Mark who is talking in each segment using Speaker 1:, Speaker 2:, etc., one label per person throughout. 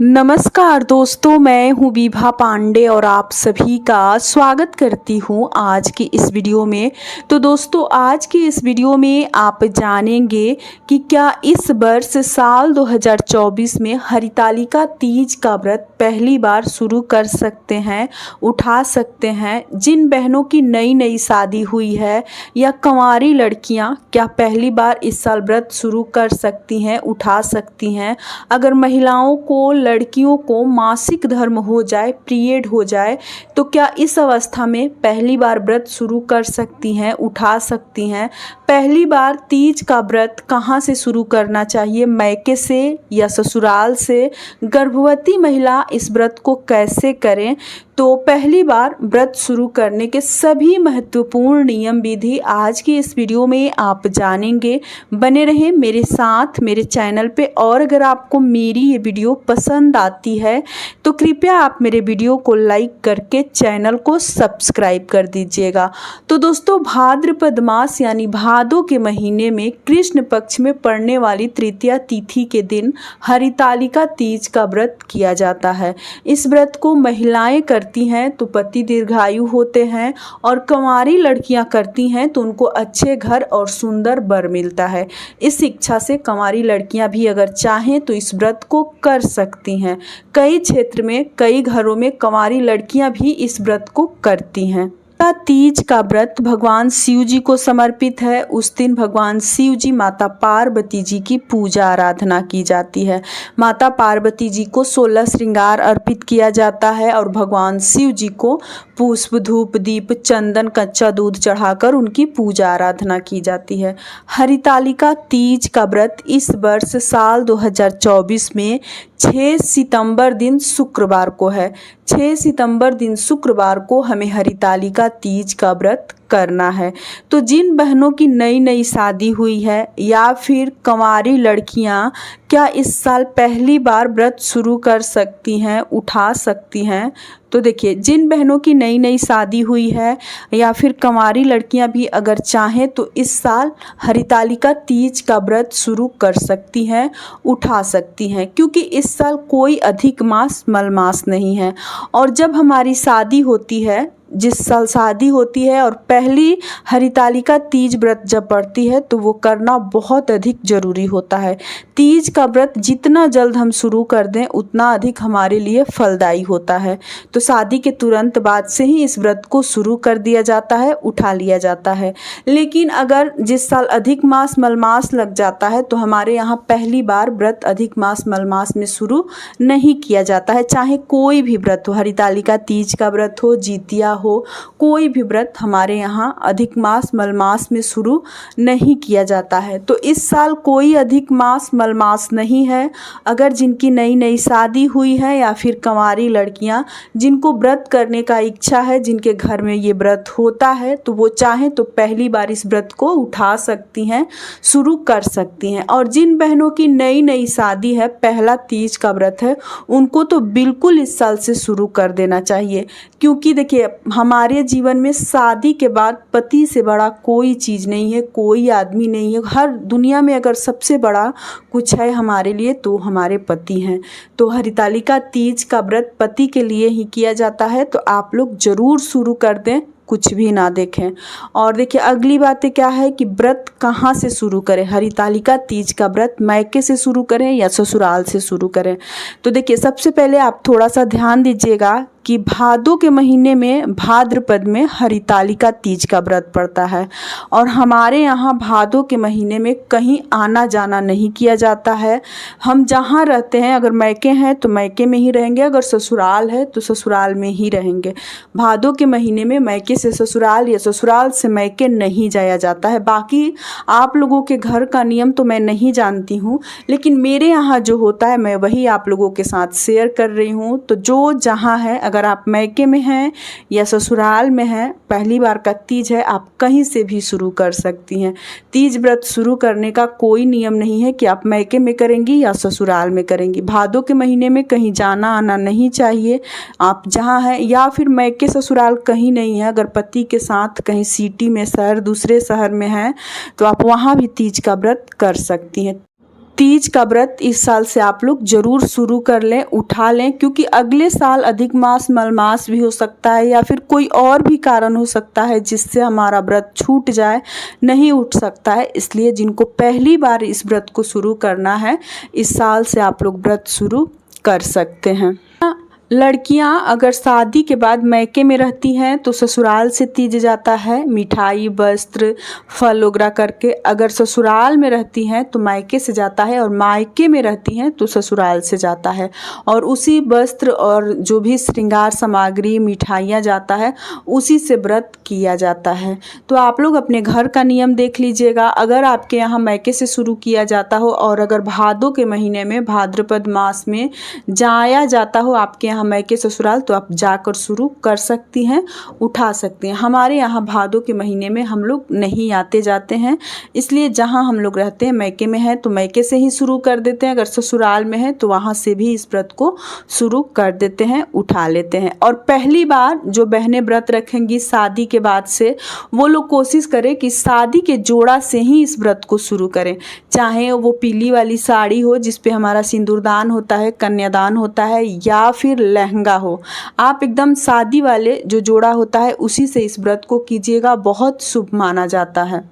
Speaker 1: नमस्कार दोस्तों, मैं हूँ विभा पांडे और आप सभी का स्वागत करती हूँ आज की इस वीडियो में। तो दोस्तों, आज की इस वीडियो में आप जानेंगे कि क्या इस वर्ष साल 2024 में हरितालिका तीज का व्रत पहली बार शुरू कर सकते हैं, उठा सकते हैं। जिन बहनों की नई नई शादी हुई है या कंवारी लड़कियाँ क्या पहली बार इस साल व्रत शुरू कर सकती हैं, उठा सकती हैं। अगर महिलाओं को, लड़कियों को मासिक धर्म हो जाए, पीरियड हो जाए, तो क्या इस अवस्था में पहली बार व्रत शुरू कर सकती हैं, उठा सकती हैं। पहली बार तीज का व्रत कहाँ से शुरू करना चाहिए, मायके से या ससुराल से। गर्भवती महिला इस व्रत को कैसे करें। तो पहली बार व्रत शुरू करने के सभी महत्वपूर्ण नियम विधि आज की इस वीडियो में आप जानेंगे। बने रहें मेरे साथ मेरे चैनल पे। और अगर आपको मेरी ये वीडियो पसंद आती है तो कृपया आप मेरे वीडियो को लाइक करके चैनल को सब्सक्राइब कर दीजिएगा। तो दोस्तों, भाद्रपद मास यानी भादों के महीने में कृष्ण पक्ष में पड़ने वाली तृतीया तिथि के दिन हरितालिका तीज का व्रत किया जाता है। इस व्रत को महिलाएं करती हैं तो पति दीर्घायु होते हैं, और कंवारी लड़कियां करती हैं तो उनको अच्छे घर और सुंदर वर मिलता है। इस इच्छा से कंवारी लड़कियां भी अगर चाहें तो इस व्रत को कर सकती हैं। कई क्षेत्र में, कई घरों में कंवारी लड़कियां भी इस व्रत को करती हैं। तीज का व्रत भगवान शिव जी को समर्पित है। उस दिन भगवान शिव जी, माता पार्वती जी की पूजा आराधना की जाती है। माता पार्वती जी को 16 श्रृंगार अर्पित किया जाता है और भगवान शिव जी को पुष्प, धूप, दीप, चंदन, कच्चा दूध चढ़ाकर उनकी पूजा आराधना की जाती है। हरितालिका तीज का व्रत इस वर्ष साल 2024 में 6 सितंबर दिन शुक्रवार को है। 6 सितंबर दिन शुक्रवार को हमें हरितालिका तीज का व्रत करना है। तो जिन बहनों की नई नई शादी हुई है या फिर कंवारी लड़कियां क्या इस साल पहली बार व्रत शुरू कर सकती हैं, उठा सकती हैं। तो देखिए, जिन बहनों की नई नई शादी हुई है या फिर कंवारी लड़कियां भी अगर चाहें तो इस साल हरितालिका तीज का व्रत शुरू कर सकती हैं, उठा सकती हैं, क्योंकि इस साल कोई अधिक मास मलमास नहीं है। और जब हमारी शादी होती है, जिस साल शादी होती है और पहली हरितालिका तीज व्रत जब पड़ती है तो वो करना बहुत अधिक ज़रूरी होता है। तीज का व्रत जितना जल्द हम शुरू कर दें उतना अधिक हमारे लिए फलदायी होता है। तो शादी के तुरंत बाद से ही इस व्रत को शुरू कर दिया जाता है, उठा लिया जाता है। लेकिन अगर जिस साल अधिक मास मलमास लग जाता है तो हमारे यहाँ पहली बार व्रत अधिक मास मलमास में शुरू नहीं किया जाता है। चाहे कोई भी व्रत हो, हरितालिका तीज का व्रत हो, जितिया हो, कोई भी व्रत हमारे यहाँ अधिक मास मलमास में शुरू नहीं किया जाता है। तो इस साल कोई अधिक मास मलमास नहीं है। अगर जिनकी नई नई शादी हुई है या फिर कंवारी लड़कियां जिनको व्रत करने का इच्छा है, जिनके घर में ये व्रत होता है, तो वो चाहें तो पहली बार इस व्रत को उठा सकती हैं, शुरू कर सकती हैं। और जिन बहनों की नई नई शादी है, पहला तीज का व्रत है, उनको तो बिल्कुल इस साल से शुरू कर देना चाहिए। क्योंकि देखिए, हमारे जीवन में शादी के बाद पति से बड़ा कोई चीज़ नहीं है, कोई आदमी नहीं है। हर दुनिया में अगर सबसे बड़ा कुछ है हमारे लिए तो हमारे पति हैं। तो हरितालिका तीज का व्रत पति के लिए ही किया जाता है। तो आप लोग ज़रूर शुरू कर दें, कुछ भी ना देखें। और देखिए, अगली बात क्या है कि व्रत कहाँ से शुरू करें। हरितालिका तीज का व्रत मायके से शुरू करें या ससुराल से शुरू करें। तो देखिए, सबसे पहले आप थोड़ा सा ध्यान दीजिएगा कि भादों के महीने में, भाद्रपद में हरितालिका तीज का व्रत पड़ता है। और हमारे यहाँ भादों के महीने में कहीं आना जाना नहीं किया जाता है। हम जहाँ रहते हैं, अगर मायके हैं तो मायके में ही रहेंगे, अगर ससुराल है तो ससुराल में ही रहेंगे। भादों के महीने में मायके से ससुराल या ससुराल से मायके नहीं जाया जाता है। बाकी आप लोगों के घर का नियम तो मैं नहीं जानती हूँ, लेकिन मेरे यहाँ जो होता है मैं वही आप लोगों के साथ शेयर कर रही हूँ। तो जो जहाँ है, अगर आप मायके में हैं या ससुराल में हैं, पहली बार का तीज है, आप कहीं से भी शुरू कर सकती हैं। तीज व्रत शुरू करने का कोई नियम नहीं है कि आप मायके में करेंगी या ससुराल में करेंगी। भादों के महीने में कहीं जाना आना नहीं चाहिए। आप जहाँ हैं, या फिर मायके ससुराल कहीं नहीं है, अगर पति के साथ कहीं सिटी में, शहर, दूसरे शहर में हैं, तो आप वहाँ भी तीज का व्रत कर सकती हैं। तीज का व्रत इस साल से आप लोग ज़रूर शुरू कर लें, उठा लें, क्योंकि अगले साल अधिक मास मलमास भी हो सकता है या फिर कोई और भी कारण हो सकता है जिससे हमारा व्रत छूट जाए, नहीं उठ सकता है। इसलिए जिनको पहली बार इस व्रत को शुरू करना है, इस साल से आप लोग व्रत शुरू कर सकते हैं। लड़कियां अगर शादी के बाद मायके में रहती हैं तो ससुराल से तीज जाता है, मिठाई वस्त्र फल वगैरह करके। अगर ससुराल में रहती हैं तो मायके से जाता है, और मायके में रहती हैं तो ससुराल से जाता है, और उसी वस्त्र और जो भी श्रृंगार सामग्री मिठाइयाँ जाता है उसी से व्रत किया जाता है। तो आप लोग अपने घर का नियम देख लीजिएगा। अगर आपके यहाँ मायके से शुरू किया जाता हो और अगर भादों के महीने में भाद्रपद मास में जाया जाता हो आपके यहाँ मायके ससुराल, तो आप जाकर शुरू कर सकती हैं, उठा सकती हैं। हमारे यहाँ भादों के महीने में हम लोग नहीं आते जाते हैं, इसलिए जहाँ हम लोग रहते हैं मायके में है तो मायके से ही शुरू कर देते हैं, अगर ससुराल में है तो वहाँ से भी इस व्रत को शुरू कर देते हैं, उठा लेते हैं। और पहली बार जो बहनें व्रत रखेंगी शादी के बाद से, वो लोग कोशिश करें कि शादी के जोड़ा से ही इस व्रत को शुरू करें, चाहे वो पीली वाली साड़ी हो जिस पे हमारा सिंदूरदान होता है, कन्यादान होता है, या फिर लहंगा हो। आप एकदम शादी वाले जो जोड़ा होता है उसी से इस व्रत को कीजिएगा, बहुत शुभ माना जाता है।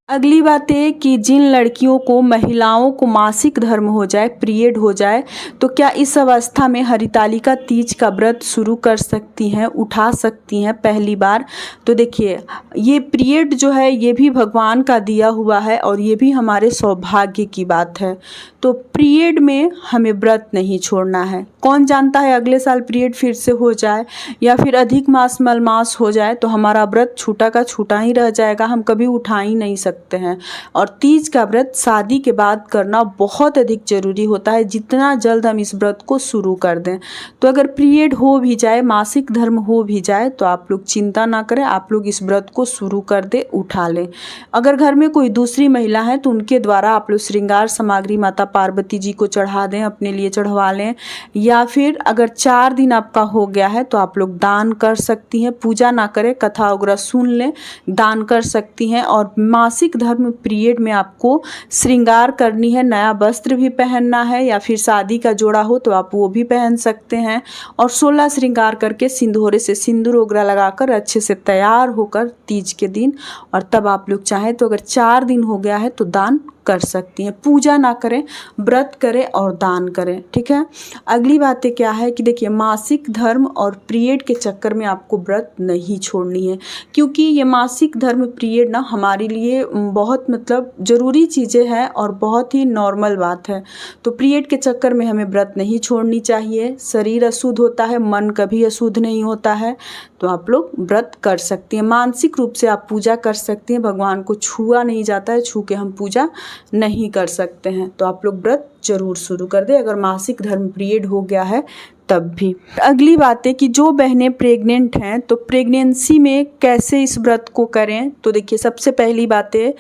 Speaker 1: अगली बात है कि जिन लड़कियों को महिलाओं को मासिक धर्म हो जाए, पीरियड हो जाए, तो क्या इस अवस्था में हरितालिका तीज का व्रत शुरू कर सकती हैं, उठा सकती हैं पहली बार? तो देखिए, ये पीरियड जो है ये भी भगवान का दिया हुआ है और ये भी हमारे सौभाग्य की बात है। तो पीरियड में हमें व्रत नहीं छोड़ना है। कौन जानता है अगले साल पीरियड फिर से हो जाए या फिर अधिक मास मलमास हो जाए तो हमारा व्रत छूटा का छूटा ही रह जाएगा, हम कभी उठा ही नहीं सकते हैं। और तीज का व्रत शादी के बाद करना बहुत अधिक ज़रूरी होता है, जितना जल्द हम इस व्रत को शुरू कर दें। तो अगर पीरियड हो भी जाए, मासिक धर्म हो भी जाए, तो आप लोग चिंता ना करें, आप लोग इस व्रत को शुरू कर दे, उठा लें। अगर घर में कोई दूसरी महिला है तो उनके द्वारा आप लोग श्रृंगार सामग्री माता पार्वती जी को चढ़ा दें, अपने लिए चढ़वा लें, या फिर अगर 4 दिन आपका हो गया है तो आप लोग दान कर सकती हैं। पूजा ना करें, कथा वगैरह सुन लें, दान कर सकती हैं। और मासिक धर्म पीरियड में आपको श्रृंगार करनी है, नया वस्त्र भी पहनना है, या फिर शादी का जोड़ा हो तो आप वो भी पहन सकते हैं। और 16 श्रृंगार करके सिंदूरे से सिंदूर वगैरह लगाकर अच्छे से तैयार होकर तीज के दिन, और तब आप लोग चाहें तो अगर 4 दिन हो गया है तो दान कर सकती हैं। पूजा ना करें, व्रत करें और दान करें, ठीक है। अगली बातें क्या है कि देखिए, मासिक धर्म और पीरियड के चक्कर में आपको व्रत नहीं छोड़नी है, क्योंकि ये मासिक धर्म पीरियड ना हमारे लिए बहुत मतलब ज़रूरी चीज़ें हैं और बहुत ही नॉर्मल बात है। तो पीरियड के चक्कर में हमें व्रत नहीं छोड़नी चाहिए। शरीर अशुद्ध होता है, मन कभी अशुद्ध नहीं होता है, तो आप लोग व्रत कर सकती हैं। मानसिक रूप से आप पूजा कर सकती हैं, भगवान को छुआ नहीं जाता है, छू के हम पूजा नहीं कर सकते हैं। तो आप लोग व्रत जरूर शुरू कर दें अगर मासिक धर्म पीरियड हो गया है तब भी। अगली बात है कि जो बहनें प्रेग्नेंट हैं तो प्रेगनेंसी में कैसे इस व्रत को करें। तो देखिए, सबसे पहली बात है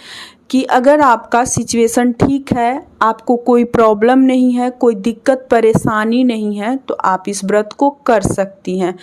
Speaker 1: कि अगर आपका सिचुएशन ठीक है, आपको कोई प्रॉब्लम नहीं है, कोई दिक्कत परेशानी नहीं है, तो आप इस व्रत को कर सकती हैं।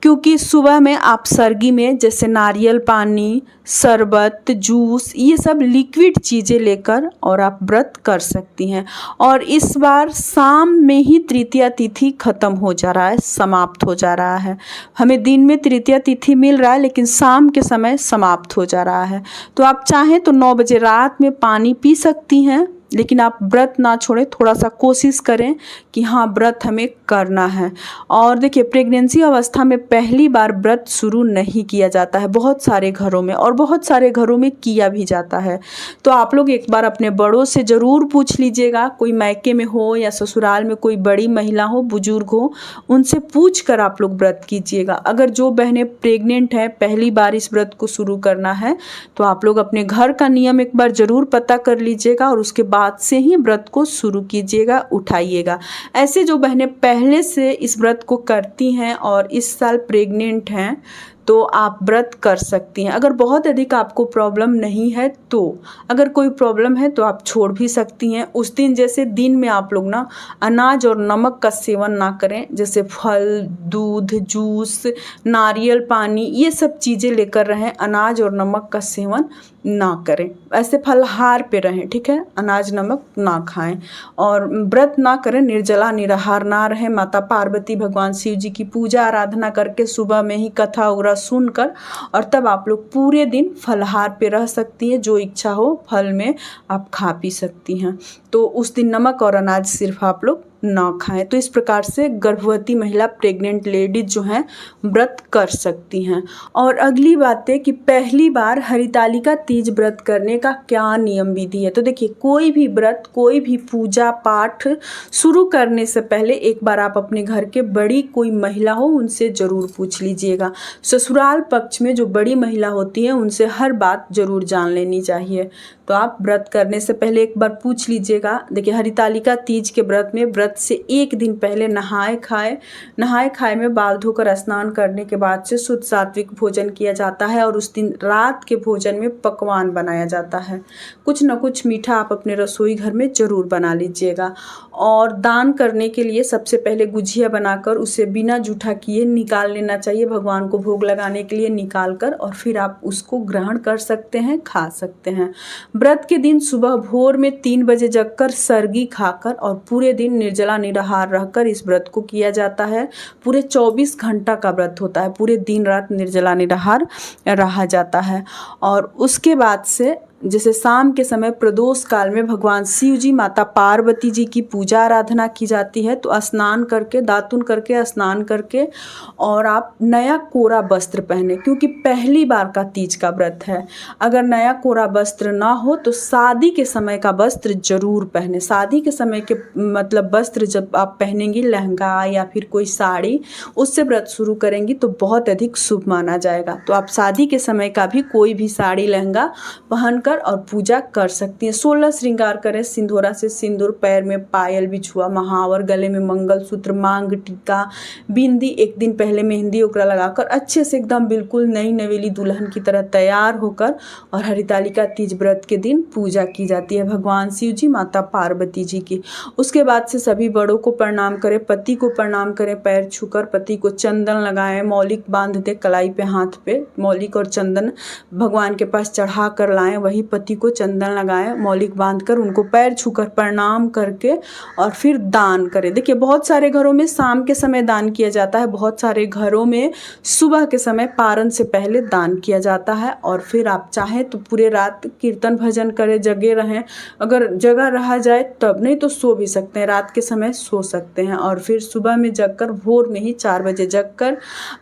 Speaker 1: क्योंकि सुबह में आप सर्गी में जैसे नारियल पानी, शरबत, जूस, ये सब लिक्विड चीज़ें लेकर और आप व्रत कर सकती हैं। और इस बार शाम में ही तृतीया तिथि खत्म हो जा रहा है, समाप्त हो जा रहा है। हमें दिन में तृतीया तिथि मिल रहा है लेकिन शाम के समय समाप्त हो जा रहा है। तो आप चाहें तो 9 बजे रात में पानी पी सकती हैं, लेकिन आप व्रत ना छोड़ें, थोड़ा सा कोशिश करें कि हाँ व्रत हमें करना है। और देखिए, प्रेगनेंसी अवस्था में पहली बार व्रत शुरू नहीं किया जाता है बहुत सारे घरों में, और बहुत सारे घरों में किया भी जाता है। तो आप लोग एक बार अपने बड़ों से ज़रूर पूछ लीजिएगा, कोई मायके में हो या ससुराल में कोई बड़ी महिला हो, बुजुर्ग हो, उनसे पूछ कर आप लोग व्रत कीजिएगा। अगर जो बहनें प्रेग्नेंट हैं, पहली बार इस व्रत को शुरू करना है, तो आप लोग अपने घर का नियम एक बार ज़रूर पता कर लीजिएगा और उसके बाद से ही व्रत को शुरू कीजिएगा, उठाइएगा। ऐसे जो बहनें पहले से इस व्रत को करती हैं और इस साल प्रेग्नेंट हैं, तो आप व्रत कर सकती हैं। अगर बहुत अधिक आपको प्रॉब्लम नहीं है तो, अगर कोई प्रॉब्लम है तो आप छोड़ भी सकती हैं। उस दिन जैसे दिन में आप लोग ना अनाज और नमक का सेवन ना करें, जैसे फल, दूध, जूस, नारियल पानी, ये सब चीज़ें लेकर रहें, अनाज और नमक का सेवन ना करें, ऐसे फलाहार पे रहें, ठीक है, अनाज नमक ना खाएं और व्रत ना करें, निर्जला निराहार ना रहें। माता पार्वती भगवान शिव जी की पूजा आराधना करके सुबह में ही कथा वगैरह सुनकर और तब आप लोग पूरे दिन फलाहार पे रह सकती हैं। जो इच्छा हो फल में आप खा पी सकती हैं। तो उस दिन नमक और अनाज सिर्फ आप लोग ना खाएं। तो इस प्रकार से गर्भवती महिला, प्रेग्नेंट लेडीज जो हैं व्रत कर सकती हैं। और अगली बात है कि पहली बार हरितालिका तीज व्रत करने का क्या नियम विधि है। तो देखिए, कोई भी व्रत, कोई भी पूजा पाठ शुरू करने से पहले एक बार आप अपने घर के बड़ी कोई महिला हो उनसे ज़रूर पूछ लीजिएगा। ससुराल पक्ष में जो बड़ी महिला होती हैं उनसे हर बात ज़रूर जान लेनी चाहिए। तो आप व्रत करने से पहले एक बार पूछ लीजिएगा। देखिए, हरितालिका तीज के व्रत में व्रत से एक दिन पहले नहाए खाए में बाल धोकर स्नान करने के बाद से शुद्ध सात्विक भोजन किया जाता है और उस दिन रात के भोजन में पकवान बनाया जाता है। कुछ न कुछ मीठा आप अपने रसोई घर में ज़रूर बना लीजिएगा। और दान करने के लिए सबसे पहले गुझिया बनाकर उसे बिना जूठा किए निकाल लेना चाहिए। भगवान को भोग लगाने के लिए निकाल कर और फिर आप उसको ग्रहण कर सकते हैं, खा सकते हैं। व्रत के दिन सुबह भोर में 3 बजे जगकर सरगी खाकर और पूरे दिन निर्जला निराहार रहकर इस व्रत को किया जाता है। पूरे 24 घंटा का व्रत होता है, पूरे दिन रात निर्जला निराहार रहा जाता है। और उसके बाद से जैसे शाम के समय प्रदोष काल में भगवान शिव जी, माता पार्वती जी की पूजा आराधना की जाती है। तो स्नान करके, दातुन करके, स्नान करके और आप नया कोरा वस्त्र पहने, क्योंकि पहली बार का तीज का व्रत है। अगर नया कोरा वस्त्र ना हो तो शादी के समय का वस्त्र जरूर पहने। शादी के समय के मतलब वस्त्र जब आप पहनेंगी, लहंगा या फिर कोई साड़ी, उससे व्रत शुरू करेंगी तो बहुत अधिक शुभ माना जाएगा। तो आप शादी के समय का भी कोई भी साड़ी, लहंगा पहन और पूजा कर सकती हैं। 16 श्रृंगार करें, सिंदूरा से सिंदूर, पैर में पायल, बिछुआ, महावर, गले में मंगलसूत्र, मांग टीका, बिंदी, एक दिन पहले मेहंदी ओकरा लगाकर अच्छे से एकदम बिल्कुल नई नवेली दुल्हन की तरह तैयार होकर और हरितालिका तीज व्रत के दिन पूजा की जाती है भगवान शिव जी, माता पार्वती जी की। उसके बाद से सभी बड़ों को प्रणाम करें, पति को प्रणाम करें, पैर छूकर पति को चंदन लगाएं, मौलिक बांध दे कलाई पे, हाथ पे मौलिक और चंदन भगवान के पास चढ़ा कर लाएं। वही पति को चंदन लगाएं, मौलिक बांधकर उनको पैर छूकर प्रणाम करके और फिर दान करें। देखिए, बहुत सारे घरों में शाम के समय दान किया जाता है, बहुत सारे घरों में सुबह के समय पारण से पहले दान किया जाता है। और फिर आप चाहें तो पूरे रात कीर्तन भजन करें, जगे रहें। अगर जगह रहा जाए तब, नहीं तो सो भी सकते हैं, रात के समय सो सकते हैं। और फिर सुबह में जगकर, भोर में ही 4 बजे जगकर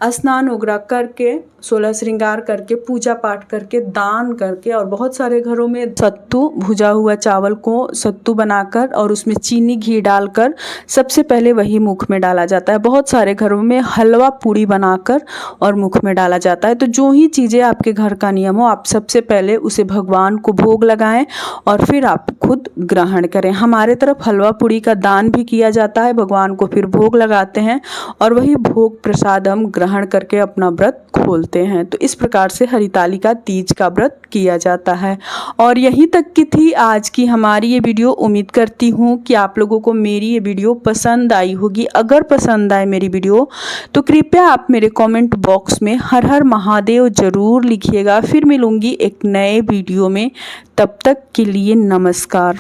Speaker 1: स्नान वगैरह करके, 16 श्रृंगार करके, पूजा पाठ करके, दान करके, और बहुत सारे घरों में सत्तू, भुजा हुआ चावल को सत्तू बनाकर और उसमें चीनी घी डालकर सबसे पहले वही मुख में डाला जाता है। बहुत सारे घरों में हलवा पूड़ी बनाकर और मुख में डाला जाता है। तो जो ही चीज़ें आपके घर का नियम हो, आप सबसे पहले उसे भगवान को भोग लगाएं और फिर आप खुद ग्रहण करें। हमारे तरफ हलवा पूड़ी का दान भी किया जाता है, भगवान को फिर भोग लगाते हैं और वही भोग प्रसाद हम ग्रहण करके अपना व्रत खोलते हैं। तो इस प्रकार से हरितालिका तीज का व्रत किया जाता है। और यहीं तक की थी आज की हमारी ये वीडियो। उम्मीद करती हूँ कि आप लोगों को मेरी ये वीडियो पसंद आई होगी। अगर पसंद आए मेरी वीडियो तो कृपया आप मेरे कमेंट बॉक्स में हर हर महादेव ज़रूर लिखिएगा। फिर मिलूँगी एक नए वीडियो में, तब तक के लिए नमस्कार।